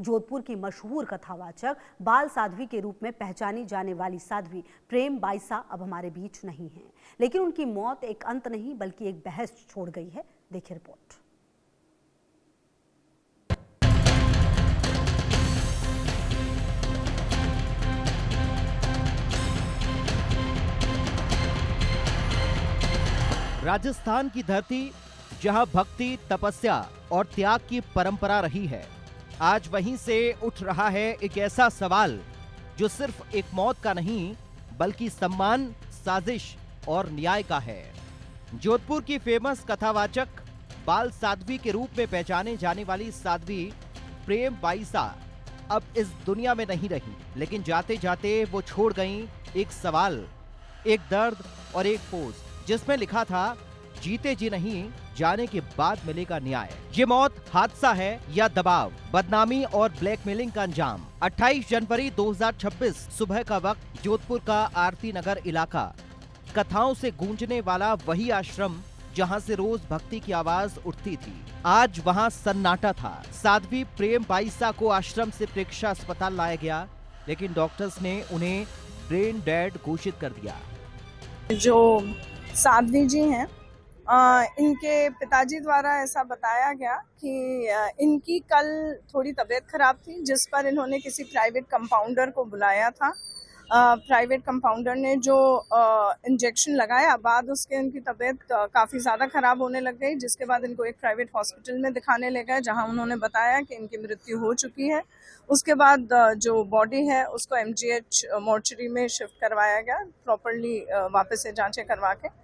जोधपुर की मशहूर कथावाचक बाल साध्वी के रूप में पहचानी जाने वाली साध्वी प्रेम बाईसा अब हमारे बीच नहीं है, लेकिन उनकी मौत एक अंत नहीं बल्कि एक बहस छोड़ गई है। देखिए रिपोर्ट। राजस्थान की धरती, जहां भक्ति, तपस्या और त्याग की परंपरा रही है, आज वहीं से उठ रहा है एक ऐसा सवाल जो सिर्फ एक मौत का नहीं बल्कि सम्मान, साजिश और न्याय का है। जोधपुर की फेमस कथावाचक बाल साध्वी के रूप में पहचाने जाने वाली साध्वी प्रेम बाईसा अब इस दुनिया में नहीं रही, लेकिन जाते जाते वो छोड़ गईं एक सवाल, एक दर्द और एक पोस्ट जिसमें लिखा था, जीते जी नहीं, जाने के बाद मिलेगा न्याय। ये मौत हादसा है या दबाव, बदनामी और ब्लैकमेलिंग का अंजाम। 28 जनवरी 2026 सुबह का वक्त, जोधपुर का आरती नगर इलाका, कथाओं से गूंजने वाला वही आश्रम जहां से रोज भक्ति की आवाज उठती थी, आज वहां सन्नाटा था। साध्वी प्रेम बाईसा को आश्रम से प्रेक्षा अस्पताल लाया गया, लेकिन डॉक्टर्स ने उन्हें ब्रेन डेड घोषित कर दिया। जो साध्वी जी हैं, इनके पिताजी द्वारा ऐसा बताया गया कि इनकी कल थोड़ी तबीयत खराब थी, जिस पर इन्होंने किसी प्राइवेट कंपाउंडर को बुलाया था। प्राइवेट कंपाउंडर ने जो इंजेक्शन लगाया, बाद उसके इनकी तबीयत काफ़ी ज़्यादा खराब होने लग गई, जिसके बाद इनको एक प्राइवेट हॉस्पिटल में दिखाने ले गए, जहां उन्होंने बताया कि इनकी मृत्यु हो चुकी है। उसके बाद जो बॉडी है उसको MGH मोर्चरी में शिफ्ट करवाया गया, प्रॉपरली वापस से जांचें करवा के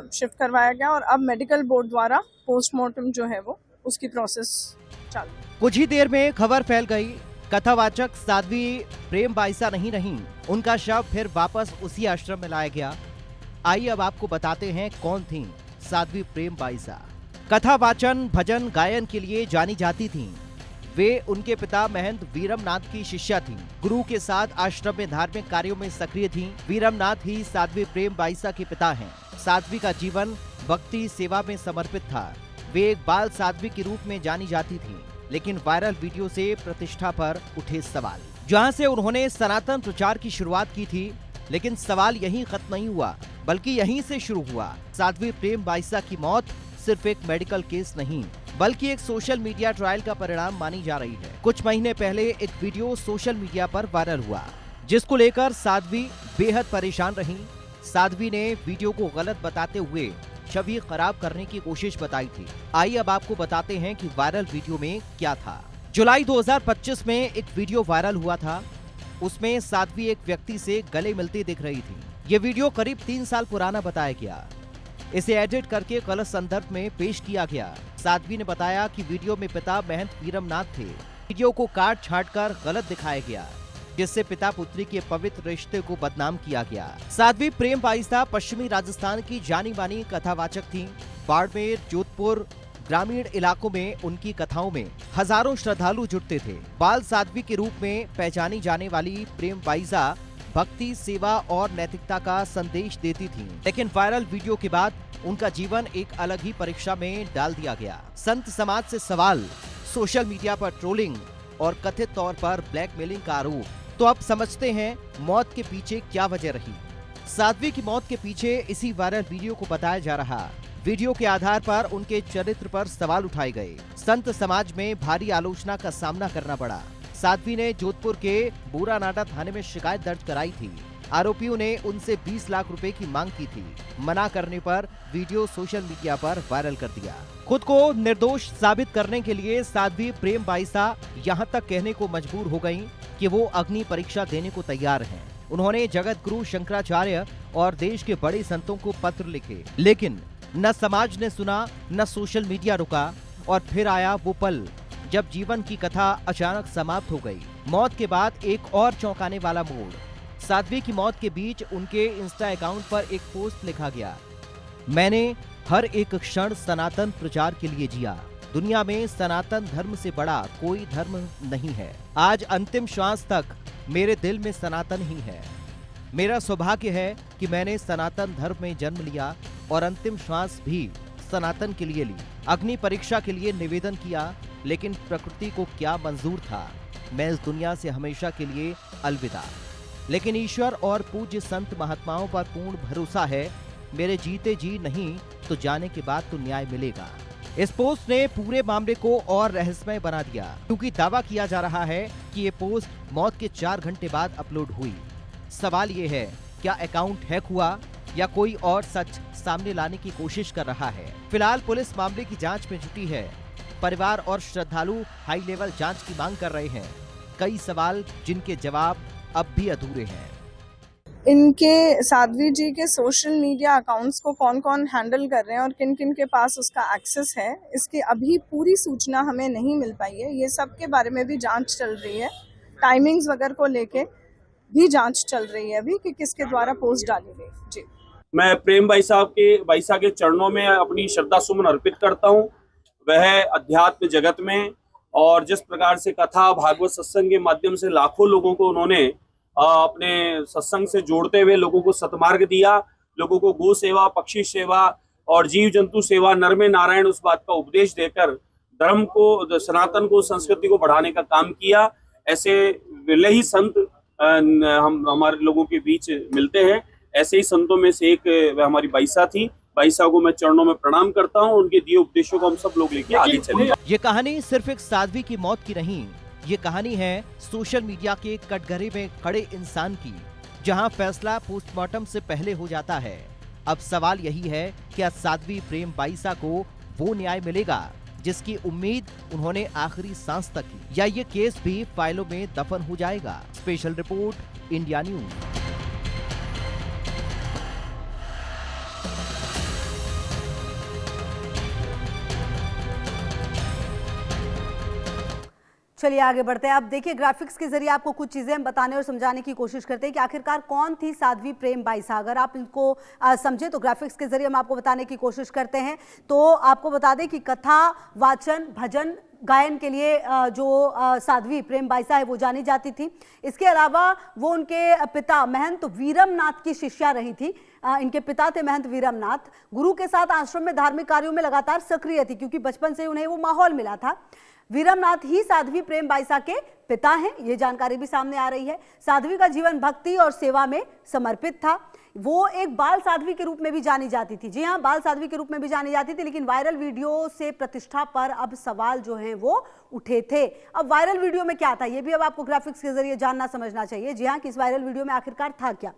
शिफ्ट करवाया गया, और अब मेडिकल बोर्ड द्वारा पोस्टमार्टम जो है वो उसकी प्रोसेस चालू। कुछ ही देर में खबर फैल गई, कथावाचक साध्वी प्रेम बाईसा नहीं रहीं, उनका शव फिर वापस उसी आश्रम में लाया गया। आइए अब आपको बताते हैं कौन थीं साध्वी प्रेम बाईसा। कथावाचन, भजन गायन के लिए जानी जाती थीं। वे उनके पिता महंत वीरमनाथ की शिष्या थीं। गुरु के साथ आश्रम में धार्मिक कार्यों में सक्रिय थीं। वीरमनाथ ही साध्वी प्रेम बाईसा के पिता हैं। साध्वी का जीवन भक्ति सेवा में समर्पित था। वे एक बाल साध्वी के रूप में जानी जाती थीं, लेकिन वायरल वीडियो से प्रतिष्ठा पर उठे सवाल। जहां से उन्होंने सनातन प्रचार की शुरुआत की थी, लेकिन सवाल यहीं खत्म नहीं हुआ बल्कि यहीं से शुरू हुआ। साध्वी प्रेम बाईसा की मौत सिर्फ एक मेडिकल केस नहीं बल्कि एक सोशल मीडिया ट्रायल का परिणाम मानी जा रही है। कुछ महीने पहले एक वीडियो सोशल मीडिया पर वायरल हुआ, जिसको लेकर साध्वी बेहद परेशान रहीं। साध्वी ने वीडियो को गलत बताते हुए छवि खराब करने की कोशिश बताई थी। आइए अब आपको बताते हैं कि वायरल वीडियो में क्या था। जुलाई 2025 में एक वीडियो वायरल हुआ था। उसमें साध्वी एक व्यक्ति से गले मिलती दिख रही थी। ये वीडियो करीब 3 साल पुराना बताया गया। इसे एडिट करके गलत संदर्भ में पेश किया गया। साध्वी ने बताया कि वीडियो में पिता महंत वीरमनाथ थे। वीडियो को काट छाट कर गलत दिखाया गया, जिससे पिता पुत्री के पवित्र रिश्ते को बदनाम किया गया। साध्वी प्रेम बाईसा पश्चिमी राजस्थान की जानी मानी कथावाचक थीं। बाड़मेर, जोधपुर, ग्रामीण इलाकों में उनकी कथाओं में हजारों श्रद्धालु जुटते थे। बाल साध्वी के रूप में पहचानी जाने वाली प्रेम बाईसा भक्ति, सेवा और नैतिकता का संदेश देती थीं। लेकिन वायरल वीडियो के बाद उनका जीवन एक अलग ही परीक्षा में डाल दिया गया। संत समाज से सवाल, सोशल मीडिया पर ट्रोलिंग और कथित तौर पर ब्लैकमेलिंग का आरोप। तो अब समझते हैं मौत के पीछे क्या वजह रही। साध्वी की मौत के पीछे इसी वायरल वीडियो को बताया जा रहा। वीडियो के आधार पर उनके चरित्र पर सवाल उठाए गए। संत समाज में भारी आलोचना का सामना करना पड़ा। साध्वी ने जोधपुर के बूरानाडा थाने में शिकायत दर्ज कराई थी। आरोपियों ने उनसे 20 लाख रुपए की मांग की थी। मना करने पर वीडियो सोशल मीडिया पर वायरल कर दिया। खुद को निर्दोष साबित करने के लिए साध्वी प्रेम बाईसा यहां तक कहने को मजबूर हो गईं कि वो अग्नि परीक्षा देने को तैयार हैं। उन्होंने जगत गुरु शंकराचार्य और देश के बड़े संतों को पत्र लिखे, लेकिन न समाज ने सुना, न सोशल मीडिया रुका। और फिर आया वो पल जब जीवन की कथा अचानक समाप्त हो गई। मौत के बाद एक और चौंकाने वाला मोड़। साध्वी की मौत के बीच उनके इंस्टा अकाउंट पर एक पोस्ट लिखा गया, मैंने हर एक क्षण सनातन प्रचार के लिए जिया। दुनिया में सनातन धर्म से बड़ा कोई धर्म नहीं है। आज अंतिम श्वास तक मेरे दिल में सनातन ही है। मेरा सौभाग्य है कि मैंने सनातन धर्म में जन्म लिया और अंतिम श्वास भी सनातन के लिए ली। अग्नि परीक्षा के लिए निवेदन किया लेकिन प्रकृति को क्या मंजूर था, मैं इस दुनिया से हमेशा के लिए अलविदा। लेकिन ईश्वर और पूज्य संत महात्माओं पर पूर्ण भरोसा है, मेरे जीते जी नहीं तो जाने के बाद तो न्याय मिलेगा। इस पोस्ट ने पूरे मामले को और रहस्यमय बना दिया, क्योंकि दावा किया जा रहा है कि ये पोस्ट मौत के 4 घंटे बाद अपलोड हुई। सवाल ये है, क्या अकाउंट हैक हुआ या कोई और सच सामने लाने की कोशिश कर रहा है? फिलहाल पुलिस मामले की जांच में जुटी है। परिवार और श्रद्धालु हाई लेवल जांच की मांग कर रहे हैं। कई सवाल जिनके जवाब अब भी अधूरे हैं। इनके साध्वी जी के सोशल मीडिया अकाउंट्स को कौन कौन हैंडल कर रहे हैं और किन किन के पास उसका एक्सेस है, इसकी अभी पूरी सूचना हमें नहीं मिल पाई है। ये सब के बारे में भी जांच चल रही है। टाइमिंग्स वगैरह को लेके भी जांच चल रही है अभी कि किसके द्वारा पोस्ट डाली गई। जी, मैं प्रेम बाईसा के चरणों में अपनी श्रद्धा सुमन अर्पित करता हूं। वह अध्यात्म जगत में और जिस प्रकार से कथा भागवत सत्संग के माध्यम से लाखों लोगों को उन्होंने अपने सत्संग से जोड़ते हुए लोगों को सतमार्ग दिया, लोगों को गो सेवा, पक्षी सेवा और जीव जंतु सेवा, नर में नारायण, उस बात का उपदेश देकर धर्म को, सनातन को, संस्कृति को बढ़ाने का काम किया। ऐसे विरले ही संत हमारे लोगों के बीच मिलते हैं। ऐसे ही संतों में से एक वह हमारी बाईसा थी। बाईसा को मैं चरणों में प्रणाम करता हूं। उनके दिए उपदेशों को हम सब लोग लेके आगे चले। ये कहानी सिर्फ एक साध्वी की मौत की नहीं, ये कहानी है सोशल मीडिया के कटघरे में खड़े इंसान की, जहां फैसला पोस्टमार्टम से पहले हो जाता है। अब सवाल यही है, क्या साध्वी प्रेम बाईसा को वो न्याय मिलेगा जिसकी उम्मीद उन्होंने आखिरी सांस तक की, या ये केस भी फाइलों में दफन हो जाएगा? Special report, India news. चलिए आगे बढ़ते हैं। अब देखिए, ग्राफिक्स के जरिए आपको कुछ चीजें हम बताने और समझाने की कोशिश करते हैं कि आखिरकार कौन थी साध्वी प्रेम बाईसा। अगर आप इनको समझे तो ग्राफिक्स के जरिए हम आपको बताने की कोशिश करते हैं। तो आपको बता दें कि कथा, वाचन, भजन गायन के लिए जो साध्वी प्रेम बाईसा है वो जानी जाती थी। इसके अलावा वो उनके पिता महंत वीरमनाथ की शिष्या रही थी। इनके पिता थे महंत वीरमनाथ। गुरु के साथ आश्रम में धार्मिक कार्यों में लगातार सक्रिय थी, क्योंकि बचपन से उन्हें वो माहौल मिला था। वीरमनाथ ही साध्वी प्रेम बाईसा के पिता हैं, ये जानकारी भी सामने आ रही है। साध्वी का जीवन भक्ति और सेवा में समर्पित था। वो एक बाल साध्वी के रूप में भी जानी जाती थी। जी हाँ, बाल साध्वी के रूप में भी जानी जाती थी, लेकिन वायरल वीडियो से प्रतिष्ठा पर अब सवाल जो हैं वो उठे थे। अब वायरल वीडियो में क्या था, ये भी अब आपको ग्राफिक्स के जरिए जानना समझना चाहिए। जी हाँ, कि इस वायरल वीडियो में आखिरकार था क्या।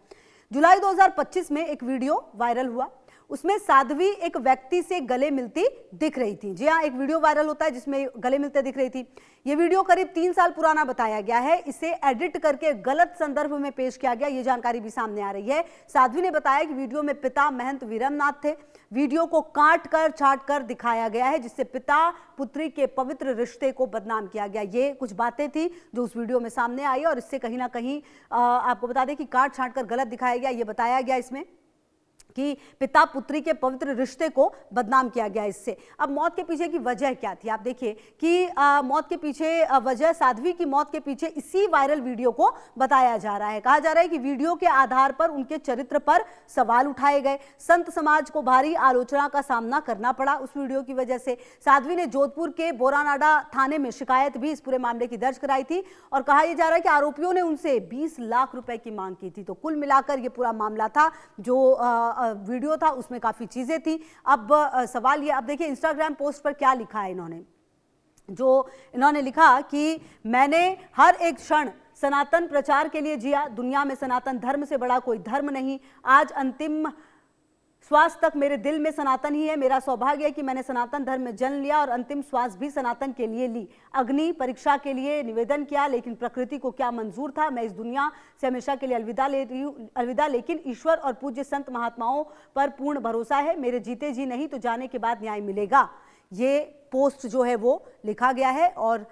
जुलाई 2025 में एक वीडियो वायरल हुआ। उसमें साध्वी एक व्यक्ति से गले मिलती दिख रही थी। जी हाँ, एक वीडियो वायरल होता है जिसमें गले मिलते दिख रही थी। ये वीडियो करीब 3 साल पुराना बताया गया है। इसे एडिट करके गलत संदर्भ में पेश किया गया, ये जानकारी भी सामने आ रही है। साध्वी ने बताया कि वीडियो में पिता महंत वीरमनाथ थे। वीडियो को काट कर छाट कर दिखाया गया है, जिससे पिता पुत्री के पवित्र रिश्ते को बदनाम किया गया। ये कुछ बातें थी जो उस वीडियो में सामने आई, और इससे कहीं ना कहीं आपको बता दें कि काट छाट कर गलत दिखाया गया। ये बताया गया इसमें कि पिता पुत्री के पवित्र रिश्ते को बदनाम किया गया इससे। अब मौत के पीछे की वजह क्या थी, आप देखिए कि मौत के पीछे वजह, साध्वी की मौत के पीछे इसी वायरल वीडियो को बताया जा रहा है। कहा जा रहा है कि वीडियो के आधार पर उनके चरित्र पर सवाल उठाए गए। संत समाज को भारी आलोचना का सामना करना पड़ा उस वीडियो की वजह से। साध्वी ने जोधपुर के बोरानाडा थाने में शिकायत भी इस पूरे मामले की दर्ज कराई थी, और कहा यह जा रहा है कि आरोपियों ने उनसे 20 लाख रुपए की मांग की थी। तो कुल मिलाकर यह पूरा मामला था, जो वीडियो था उसमें काफी चीजें थी। अब सवाल ये, अब देखिए इंस्टाग्राम पोस्ट पर क्या लिखा है इन्होंने। जो इन्होंने लिखा कि मैंने हर एक क्षण सनातन प्रचार के लिए जिया। दुनिया में सनातन धर्म से बड़ा कोई धर्म नहीं। आज अंतिम श्वास तक मेरे दिल में सनातन ही है। मेरा सौभाग्य है कि मैंने सनातन धर्म में जन्म लिया और अंतिम श्वास भी सनातन के लिए ली। अग्नि परीक्षा के लिए निवेदन किया, लेकिन प्रकृति को क्या मंजूर था। मैं इस दुनिया से हमेशा के लिए अलविदा ले रही हूँ, अलविदा। लेकिन ईश्वर और पूज्य संत महात्माओं पर पूर्ण भरोसा है। मेरे जीते जी नहीं तो जाने के बाद न्याय मिलेगा। ये पोस्ट जो है वो लिखा गया है। और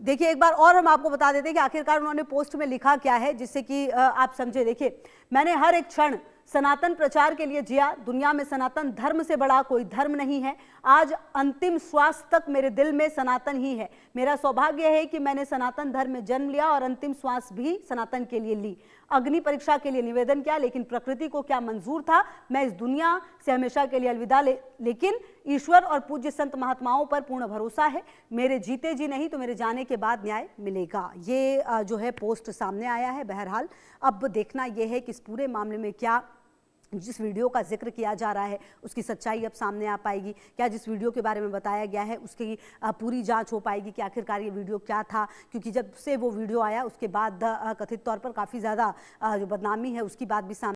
देखिए एक बार और हम आपको बता देते हैं कि आखिरकार उन्होंने पोस्ट में लिखा क्या है, जिससे कि आप समझे। देखिए, मैंने हर एक क्षण सनातन प्रचार के लिए जिया। दुनिया में सनातन धर्म से बड़ा कोई धर्म नहीं है। आज अंतिम श्वास तक मेरे दिल में सनातन ही है। मेरा सौभाग्य है कि मैंने सनातन धर्म में जन्म लिया और अंतिम श्वास भी सनातन के लिए ली। अग्नि परीक्षा के लिए निवेदन किया, लेकिन प्रकृति को क्या मंजूर था। मैं इस दुनिया से हमेशा के लिए अलविदा लेकिन ईश्वर और पूज्य संत महात्माओं पर पूर्ण भरोसा है, मेरे जीते जी नहीं तो मेरे जाने के बाद न्याय मिलेगा। ये जो है पोस्ट सामने आया है। बहरहाल अब देखना यह है कि इस पूरे मामले में क्या जिस वीडियो का जिक्र किया जा रहा है उसकी सच्चाई अब सामने आ पाएगी, क्या जिस वीडियो के बारे में बताया गया है उसकी पूरी जांच हो पाएगी कि आखिरकार ये वीडियो क्या था, क्योंकि जब से वो वीडियो आया उसके बाद कथित तौर पर काफ़ी ज़्यादा जो बदनामी है उसकी बात भी सामने